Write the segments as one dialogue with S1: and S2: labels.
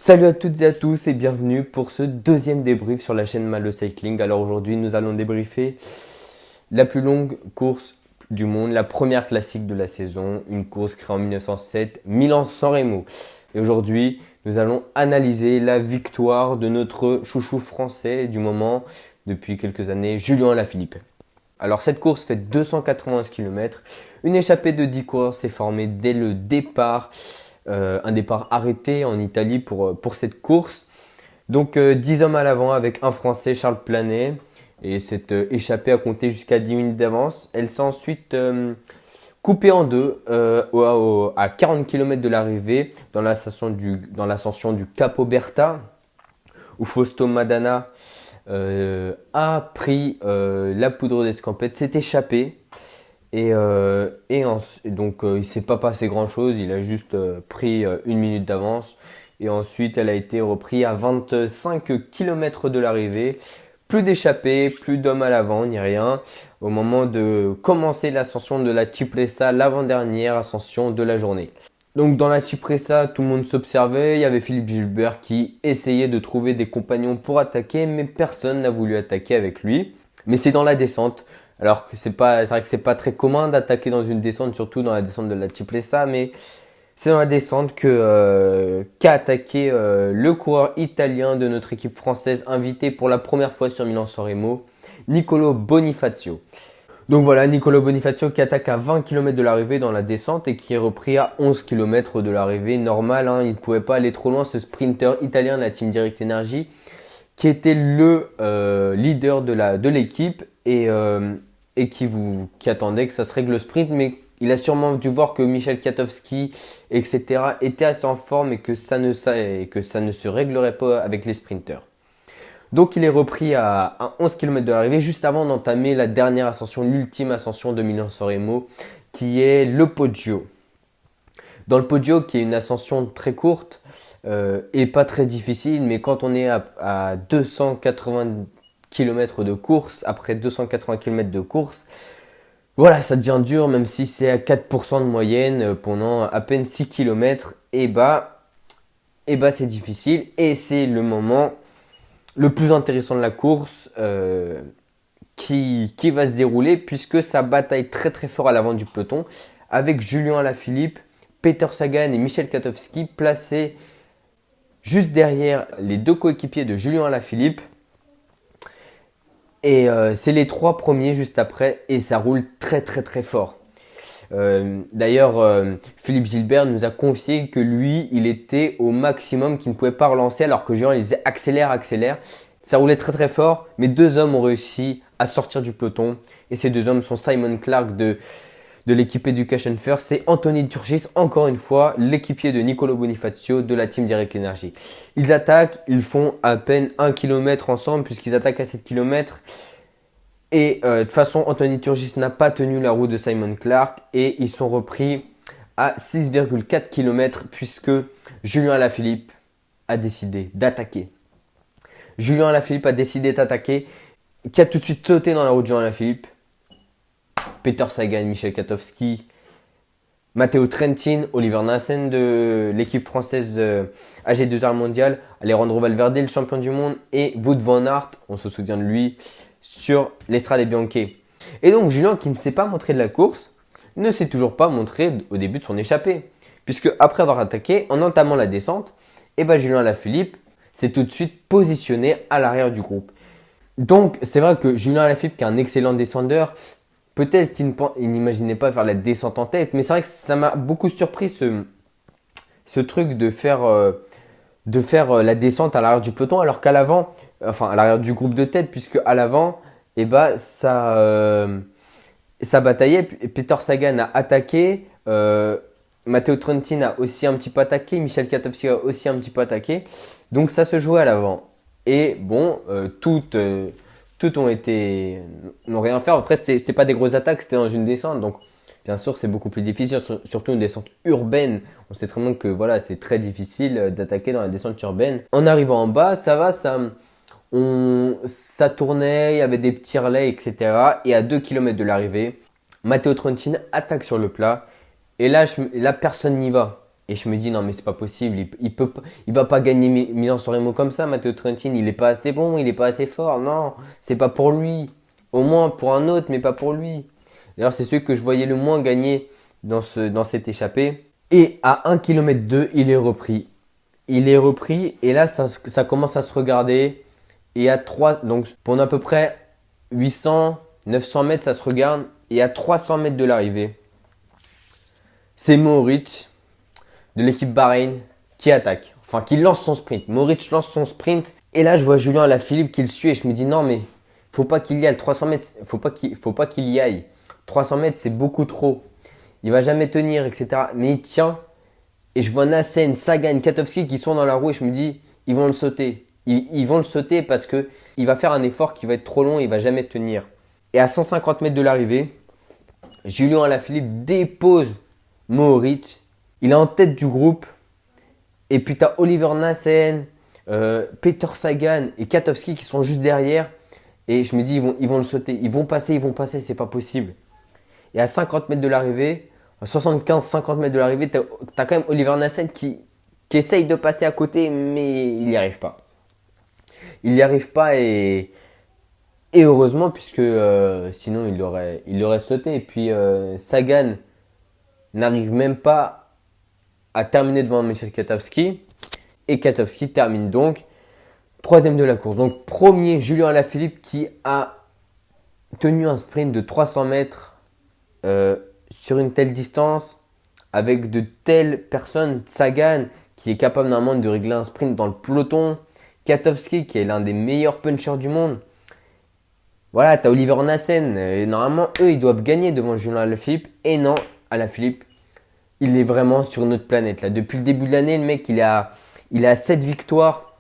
S1: Salut à toutes et à tous et bienvenue pour ce deuxième débrief sur la chaîne Malo Cycling. Alors aujourd'hui nous allons débriefer la plus longue course du monde, la première classique de la saison, une course créée en 1907, Milan-San Remo. Et aujourd'hui nous allons analyser la victoire de notre chouchou français du moment depuis quelques années, Julien Alaphilippe. Alors cette course fait 291 km, une échappée de 10 coureurs s'est formée dès le départ. Un départ arrêté en Italie pour cette course. Donc 10 hommes à l'avant avec un Français, Charles Planet. Et cette échappée a compté jusqu'à 10 minutes d'avance. Elle s'est ensuite coupée en deux à 40 km de l'arrivée dans l'ascension du Capo Berta, où Fausto Madana a pris la poudre d'escampette, s'est échappé. Donc il s'est pas passé grand chose, il a juste pris une minute d'avance et ensuite elle a été reprise à 25 km de l'arrivée. Plus d'échappée, plus d'hommes à l'avant, ni rien. Au moment de commencer l'ascension de la Cipressa, l'avant-dernière ascension de la journée. Donc dans la Cipressa, tout le monde s'observait, il y avait Philippe Gilbert qui essayait de trouver des compagnons pour attaquer, mais personne n'a voulu attaquer avec lui. Mais c'est dans la descente. Alors que c'est vrai que c'est pas très commun d'attaquer dans une descente, surtout dans la descente de la Cipressa, mais c'est dans la descente qu'a attaqué le coureur italien de notre équipe française invité pour la première fois sur Milan-San Remo, Nicolo Bonifacio. Donc voilà, Nicolo Bonifacio qui attaque à 20 km de l'arrivée dans la descente et qui est repris à 11 km de l'arrivée. Normal, hein, il ne pouvait pas aller trop loin, ce sprinter italien de la Team Direct Energy, qui était le leader de l'équipe et qui attendait que ça se règle le sprint, mais il a sûrement dû voir que Michel Kwiatkowski, etc. étaient assez en forme et que ça ne se réglerait pas avec les sprinters. Donc il est repris à 11 km de l'arrivée, juste avant d'entamer la dernière ascension, l'ultime ascension de Milan-San Remo, qui est le Poggio. Dans le Poggio, qui est une ascension très courte et pas très difficile, mais quand on est à 280 km de course, après 280 km de course, voilà, ça devient dur, même si c'est à 4% de moyenne pendant à peine 6 km, et c'est difficile, et c'est le moment le plus intéressant de la course qui va se dérouler, puisque ça bataille très très fort à l'avant du peloton, avec Julien Alaphilippe, Peter Sagan et Michel Kwiatkowski placés juste derrière les deux coéquipiers de Julien Alaphilippe. Et c'est les trois premiers juste après et ça roule très très très fort. D'ailleurs, Philippe Gilbert nous a confié que lui, il était au maximum, qu'il ne pouvait pas relancer alors que Julien il disait accélère. Ça roulait très très fort, mais deux hommes ont réussi à sortir du peloton. Et ces deux hommes sont Simon Clark de l'équipe Education First et Anthony Turgis, encore une fois, l'équipier de Nicolo Bonifacio de la Team Direct Energy. Ils attaquent, ils font à peine 1 km ensemble puisqu'ils attaquent à 7 km. Et de toute façon, Anthony Turgis n'a pas tenu la route de Simon Clark et ils sont repris à 6,4 km puisque Julien Alaphilippe a décidé d'attaquer. Julien Alaphilippe a décidé d'attaquer, qui a tout de suite sauté dans la route de Julien Alaphilippe. Peter Sagan, Michel Kwiatkowski, Matteo Trentin, Oliver Naesen de l'équipe française AG2R mondiale, Alejandro Valverde, le champion du monde, et Wout van Aert, on se souvient de lui, sur l'Estrade Bianche. Et donc Julien, qui ne s'est pas montré de la course, ne s'est toujours pas montré au début de son échappée. Puisque après avoir attaqué, en entamant la descente, Julien Alaphilippe s'est tout de suite positionné à l'arrière du groupe. Donc c'est vrai que Julien Alaphilippe, qui est un excellent descendeur, peut-être qu'il n'imaginait pas faire la descente en tête, mais c'est vrai que ça m'a beaucoup surpris ce truc de faire la descente à l'arrière du peloton, alors qu'à l'avant, enfin à l'arrière du groupe de tête, puisque à l'avant, ça bataillait. Peter Sagan a attaqué, Matteo Trentin a aussi un petit peu attaqué, Michel Kwiatkowski a aussi un petit peu attaqué, donc ça se jouait à l'avant. Et bon, toutes n'ont rien fait. Après, c'était pas des grosses attaques, c'était dans une descente. Donc, bien sûr, c'est beaucoup plus difficile, surtout une descente urbaine. On sait très bien que voilà, c'est très difficile d'attaquer dans la descente urbaine. En arrivant en bas, ça va, ça tournait, il y avait des petits relais, etc. Et à 2 km de l'arrivée, Matteo Trentin attaque sur le plat. Et là, personne n'y va. Et je me dis, non, mais c'est pas possible. Il va pas gagner Milan-San Remo comme ça, Matteo Trentin. Il est pas assez bon, il est pas assez fort. Non, c'est pas pour lui. Au moins pour un autre, mais pas pour lui. D'ailleurs, c'est celui que je voyais le moins gagner dans cette échappée. Et à 1 km 2, il est repris. Il est repris et là, ça commence à se regarder. Et à 3, donc pendant à peu près 800, 900 mètres, ça se regarde. Et à 300 mètres de l'arrivée, c'est Mohoric de l'équipe Bahreïn qui attaque. Enfin, qui lance son sprint. Mohoric lance son sprint. Et là, je vois Julien Alaphilippe qui le suit et je me dis non, mais faut pas qu'il y aille. 300 mètres, faut pas qu'il y aille. 300 mètres, c'est beaucoup trop. Il va jamais tenir, etc. Mais il tient. Et je vois Nassen, Sagan, Katowski qui sont dans la roue et je me dis, ils vont le sauter. Ils vont le sauter parce que il va faire un effort qui va être trop long et il va jamais tenir. Et à 150 mètres de l'arrivée, Julien Alaphilippe dépose Mohoric. Il est en tête du groupe. Et puis tu as Oliver Nassen, Peter Sagan et Katowski qui sont juste derrière. Et je me dis, ils vont le sauter. Ils vont passer, c'est pas possible. Et à 50 mètres de l'arrivée, à 75-50 mètres de l'arrivée, tu as quand même Oliver Nassen qui essaye de passer à côté, mais il n'y arrive pas. Il n'y arrive pas et heureusement, puisque sinon il l'aurait sauté. Et puis Sagan n'arrive même pas à terminer devant Michel Katowski. Et Katowski termine donc troisième de la course. Donc premier, Julien Alaphilippe qui a tenu un sprint de 300 mètres sur une telle distance, avec de telles personnes. Sagan qui est capable normalement de régler un sprint dans le peloton. Katowski qui est l'un des meilleurs punchers du monde. Voilà, tu as Oliver Nassen. Et normalement, eux, ils doivent gagner devant Julien Alaphilippe. Et non, Alaphilippe, il est vraiment sur une autre planète. Là. Depuis le début de l'année, le mec, il a 7 victoires.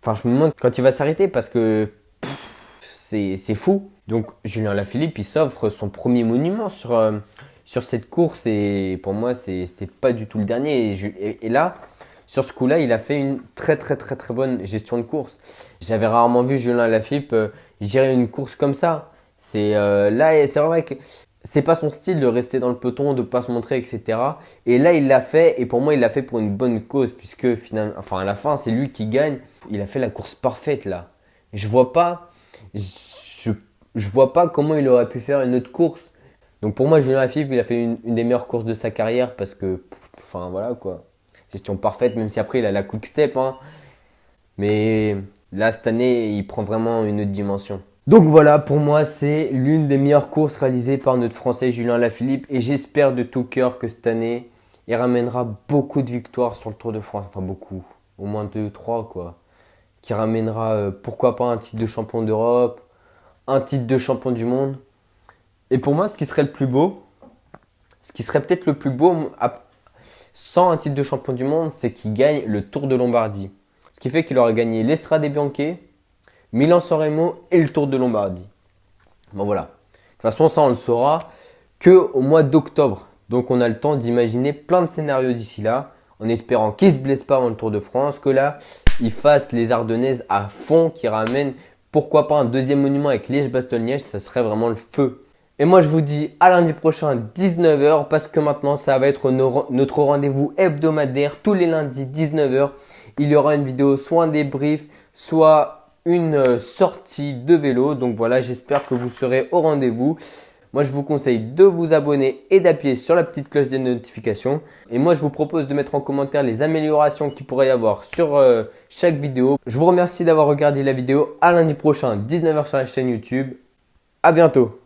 S1: Enfin, je me demande quand il va s'arrêter parce que c'est fou. Donc, Julien Alaphilippe, il s'offre son premier monument sur cette course. Et pour moi, c'est pas du tout le dernier. Et là, sur ce coup-là, il a fait une très bonne gestion de course. J'avais rarement vu Julien Alaphilippe gérer une course comme ça. Là, c'est vrai que c'est pas son style de rester dans le peloton, de pas se montrer, etc. Et là, il l'a fait. Et pour moi, il l'a fait pour une bonne cause, puisque finalement, enfin, à la fin, c'est lui qui gagne. Il a fait la course parfaite là. Je vois pas comment il aurait pu faire une autre course. Donc pour moi, Julien Alaphilippe, il a fait une des meilleures courses de sa carrière parce que, enfin voilà quoi. Gestion parfaite, même si après il a la quick step. Hein. Mais là, cette année, il prend vraiment une autre dimension. Donc voilà, pour moi, c'est l'une des meilleures courses réalisées par notre Français Julien Alaphilippe. Et j'espère de tout cœur que cette année, il ramènera beaucoup de victoires sur le Tour de France. Enfin beaucoup, au moins 2 ou 3 quoi. Qui ramènera, pourquoi pas, un titre de champion d'Europe, un titre de champion du monde. Et pour moi, ce qui serait le plus beau, ce qui serait peut-être le plus beau, sans un titre de champion du monde, c'est qu'il gagne le Tour de Lombardie. Ce qui fait qu'il aurait gagné l'Estrade Bianche, Milan-San Remo et le Tour de Lombardie. Bon voilà. De toute façon, ça on le saura qu'au mois d'octobre. Donc on a le temps d'imaginer plein de scénarios d'ici là, en espérant qu'il ne se blesse pas avant le Tour de France, que là, il fasse les Ardennaises à fond, qu'il ramène pourquoi pas un deuxième monument avec Liège-Bastogne-Liège, ça serait vraiment le feu. Et moi, je vous dis à lundi prochain à 19h parce que maintenant, ça va être notre rendez-vous hebdomadaire. Tous les lundis, 19h, il y aura une vidéo, soit un débrief, soit une sortie de vélo. Donc voilà, j'espère que vous serez au rendez-vous. Moi, je vous conseille de vous abonner et d'appuyer sur la petite cloche des notifications. Et moi, je vous propose de mettre en commentaire les améliorations qu'il pourrait y avoir sur chaque vidéo. Je vous remercie d'avoir regardé la vidéo. À lundi prochain, 19h sur la chaîne YouTube. À bientôt.